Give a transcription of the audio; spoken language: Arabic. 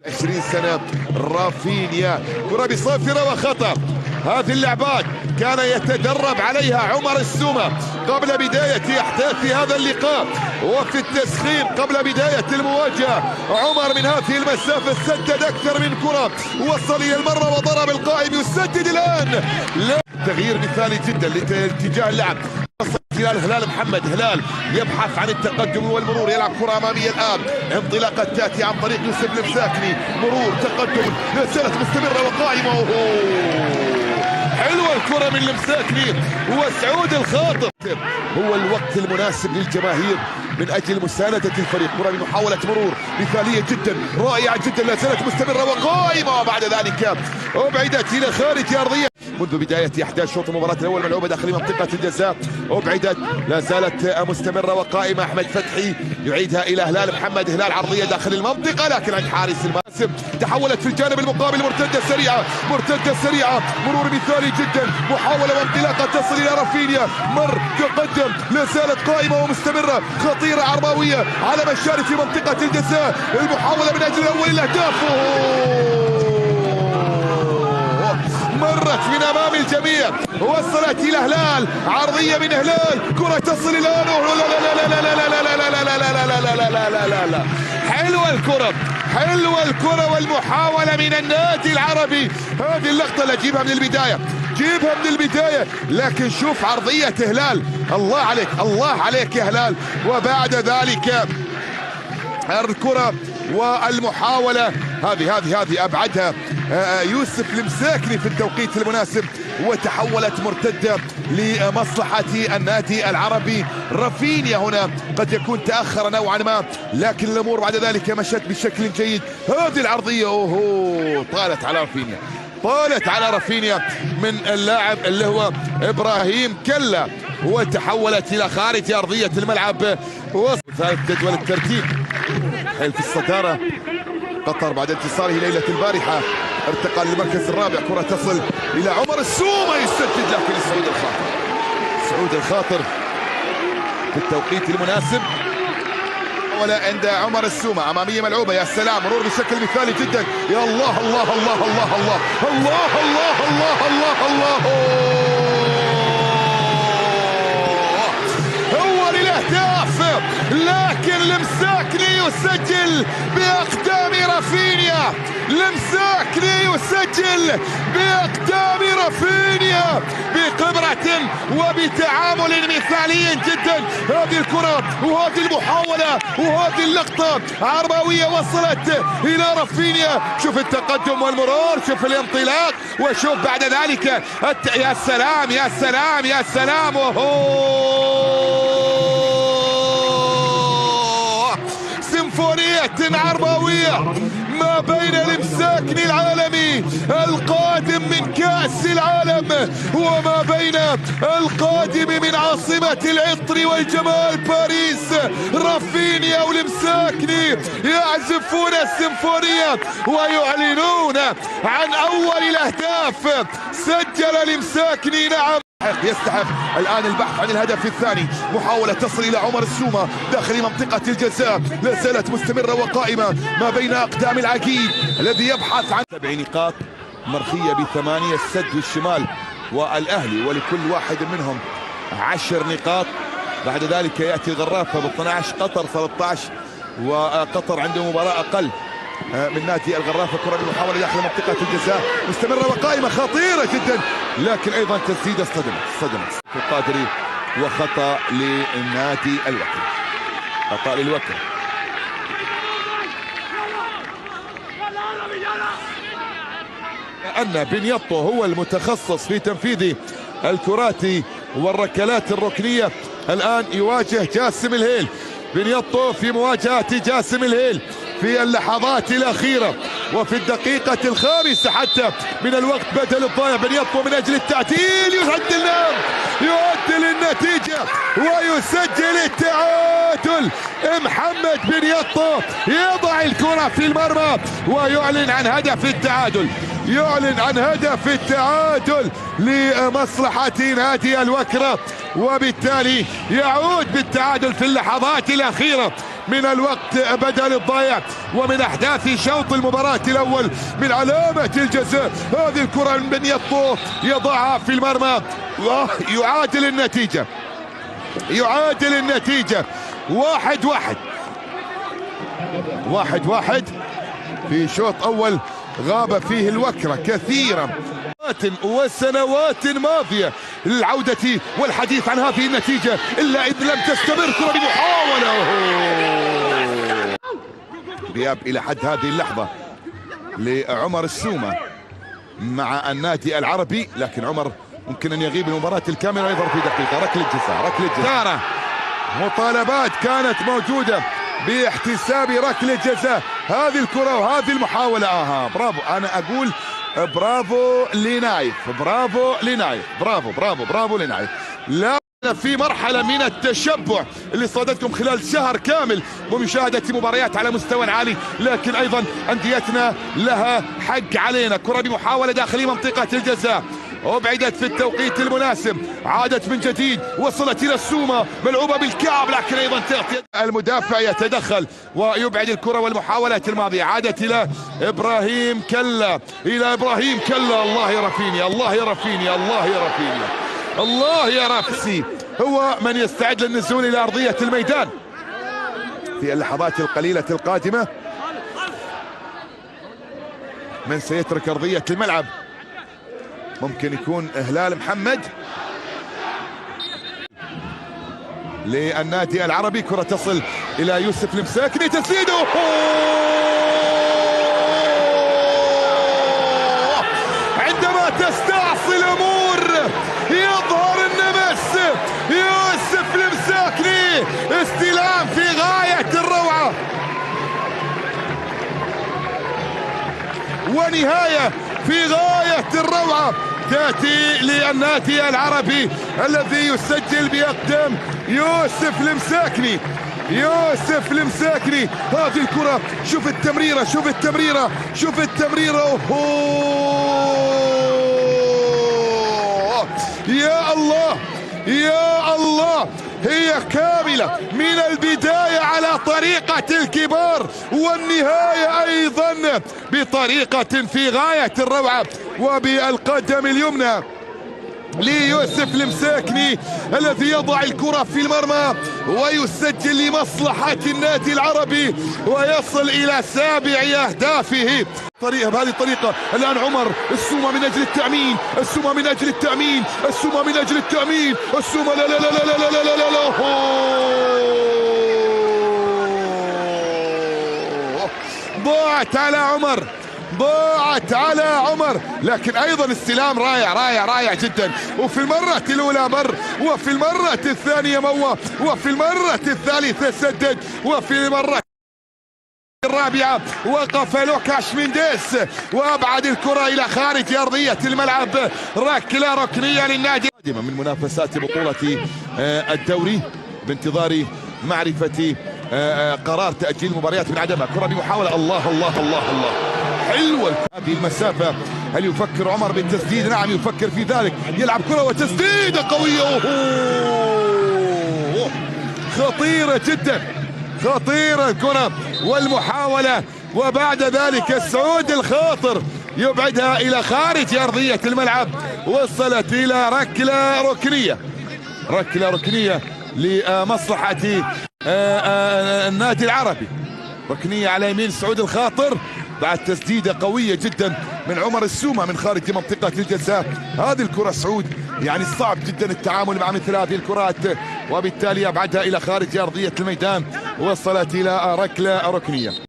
20 سنة رافينيا، كرة بصافرة وخطر. هذه اللعبات كان يتدرب عليها عمر السومة قبل بداية أحداث هذا اللقاء، وفي التسخين قبل بداية المواجهة عمر من هذه المسافة سدد أكثر من كرة، وصل إلى المرمى وضرب القائم، يسدد الآن. تغيير مثالي جدا لاتجاه اللعب. خلال هلال محمد، هلال يبحث عن التقدم والمرور، يلعب كرة أمامية الآن، انطلاقة تأتي عن طريق يوسف المساكني، مرور تقدم لا زالت مستمرة وقائمة. حلوة الكرة من المساكني وسعود الخاطر. هو الوقت المناسب للجماهير من اجل مساندة الفريق. كرة بمحاولة مرور مثالية جدا رائعة جدا لا زالت مستمرة وقائمة، وبعد ذلك ابعدت الى خارج ارضية. منذ بداية احداث شوط المباراة الاول ملعوبة داخل منطقة الجزاء، ابعدت لا زالت مستمرة وقائمة. احمد فتحي يعيدها الى هلال محمد، هلال عرضية داخل المنطقة لكن عند حارس المناسب، تحولت في الجانب المقابل مرتدة سريعة، مرتدة سريعة، مرور مثالي جدا، محاولة وانطلاقة تصل الى رافينيا، مر تقدم لا زالت قائمة ومستمرة، خطيرة عرباوية على مشارف منطقة الجزاء، المحاولة من اجل اول الاهداف مرت من امام الجميع، وصلت الى هلال، عرضيه من هلال، كره تصل الان. لا لا لا لا لا لا لا لا لا لا لا لا لا لا لا لا، حلوه الكره، حلوه الكره والمحاوله من النادي العربي. هذه اللقطه اللي جيبها من البدايه، جيبها من البدايه، لكن شوف عرضيه هلال، الله عليك الله عليك يا هلال. وبعد ذلك الكره والمحاولة هذه أبعدها يوسف المساكني في التوقيت المناسب، وتحولت مرتدة لمصلحة النادي العربي. رافينيا هنا قد يكون تأخر نوعا ما، لكن الأمور بعد ذلك مشت بشكل جيد. هذه العرضية طالت على رافينيا، طالت على رافينيا من اللاعب اللي هو إبراهيم كلا، وتحولت إلى خارج أرضية الملعب. وثالث جدول الترتيب حيل في الصدارة قطر بعد انتصاره ليلة البارحة، ارتقى للمركز الرابع. كرة تصل إلى عمر السومة، يسدد لكن سعود الخاطر، سعود الخاطر في التوقيت المناسب. ولا عند عمر السومة، أمامية ملعوبة، يا سلام، مرور بشكل مثالي جدا، يا الله الله الله الله الله الله الله الله الله الله. هو للأهداف، لكن المساكني يسجل بأقدام رافينيا، المساكني يسجل بأقدام رافينيا بخبرة وبتعامل مثالي جدا. هذه الكرة وهذه المحاولة وهذه اللقطة عرباوية وصلت إلى رافينيا. شوف التقدم والمرور، شوف الانطلاق، وشوف بعد ذلك يا سلام يا سلام يا سلام. سيمفونية عرباوية ما بين المساكني العالمي القادم من كأس العالم وما بين القادم من عاصمة العطر والجمال باريس. رافينيا والمساكني يعزفون السيمفونية ويعلنون عن أول الأهداف. سجل المساكني، نعم يستحق الآن البحث عن الهدف الثاني. محاولة تصل إلى عمر السومة داخل منطقة الجزاء، لا زالت مستمرة وقائمة ما بين أقدام العقيد الذي يبحث عن 7 نقاط مرخية ب8. السد والشمال والأهلي ولكل واحد منهم 10 نقاط. بعد ذلك يأتي الغرافة ب12، قطر 13، وقطر عنده مباراة أقل من نادي الغرافة. كرة بمحاولة داخل منطقة الجزاء مستمرة وقائمة خطيرة جدا، لكن ايضا تسديدة صدمت القادري، وخطأ للنادي الوكر، خطأ للوكر. أن بنياطو هو المتخصص في تنفيذ الكرات والركلات الركنية، الآن يواجه جاسم الهيل. بنياطو في مواجهة جاسم الهيل في اللحظات الأخيرة وفي الدقيقة الخامسة حتى من الوقت بدل الضايع. بنياطو من أجل التعديل يعدل النتيجة ويسجل التعادل. محمد بنياطو يضع الكرة في المرمى ويعلن عن هدف التعادل، يعلن عن هدف التعادل لمصلحة نادي الوكرة، وبالتالي يعود بالتعادل في اللحظات الأخيرة من الوقت بدل الضايع ومن احداث شوط المباراة الاول من علامة الجزاء. هذه الكرة من بن يطو يضعها في المرمى ويعادل النتيجة. يعادل النتيجة 1-1. 1-1 في شوط اول غاب فيه الوكرة كثيرا وسنوات ماضية للعودة والحديث عن هذه النتيجة، إلا إذ لم تستمر كرة بمحاولة. غياب إلى حد هذه اللحظة لعمر السومة مع النادي العربي، لكن عمر ممكن أن يغيب المباراة الكاملة ويظهر في دقيقة. ركلة جزاء، ركلة جزاء. مطالبات كانت موجودة باحتساب ركلة جزاء هذه الكرة وهذه المحاولة. برافو، أنا أقول برافو لنايف، برافو لنايف، برافو لنايف. لا في مرحلة من التشبع اللي صادتكم خلال شهر كامل ومشاهدة مباريات على مستوى عالي، لكن أيضا أنديتنا لها حق علينا. كرة بمحاولة داخل منطقة الجزاء، أبعدت في التوقيت المناسب، عادت من جديد، وصلت إلى السومة، ملعوبة بالكعب، لكن أيضا تغطية المدافع يتدخل ويبعد الكرة والمحاولات الماضية. عادت إلى إبراهيم كلا، إلى إبراهيم كلا. الله يا رفيني، الله يا رفيني، الله يا رفيني، الله يا رفسي. هو من يستعد للنزول إلى أرضية الميدان في اللحظات القليلة القادمة. من سيترك أرضية الملعب؟ ممكن يكون هلال محمد للنادي العربي. كرة تصل إلى يوسف المساكني، تسديده عندما تستعصي الأمور يظهر النمس. يوسف المساكني استلام في غاية الروعة ونهاية في غاية الروعة تأتي للنادي العربي الذي يسجل بأقدام يوسف المساكني. يوسف المساكني، هذه الكرة، شوف التمريرة، شوف التمريرة، شوف التمريرة. يا الله يا الله، هي كاملة من البداية على طريقة الكبار والنهاية أيضا بطريقة في غاية الروعة وبالقدم اليمنى ليوسف المساكني الذي يضع الكرة في المرمى ويسجل لمصلحة النادي العربي ويصل إلى 7 أهدافه بهذه الطريقة. الآن عمر السومة من أجل التأمين، السومة من أجل التأمين، السومة من أجل التأمين، السومة لا لا لا لا لا لا لا لا لا. ضاعت على عمر، ضاعت على عمر، لكن ايضا استلام رائع رائع رائع جدا. وفي المرة الاولى مر، وفي المرة الثانية موى، وفي المرة الثالثة سدد، وفي المرة الرابعة وقف لوكاش مينديس وابعد الكرة الى خارج ارضية الملعب. ركلة ركنية للنادي من منافسات بطولة الدوري بانتظار معرفة قرار تأجيل المباريات من عدمها. كرة بمحاولة، الله الله الله الله، حلوة هذه المسافة. هل يفكر عمر بالتسديد؟ نعم يفكر في ذلك، يلعب كرة وتسديدة قوية. خطيرة جدا، خطيرة الكرة والمحاولة، وبعد ذلك السعود الخاطر يبعدها إلى خارج أرضية الملعب. وصلت إلى ركلة ركنية، ركلة ركنية لمصلحة النادي العربي. ركنية على يمين سعود الخاطر بعد تسديدة قوية جدا من عمر السومة من خارج منطقة الجزاء. هذه الكرة سعود يعني صعب جدا التعامل مع مثل هذه الكرات، وبالتالي أبعدها إلى خارج أرضية الميدان. وصلت إلى ركلة ركنية.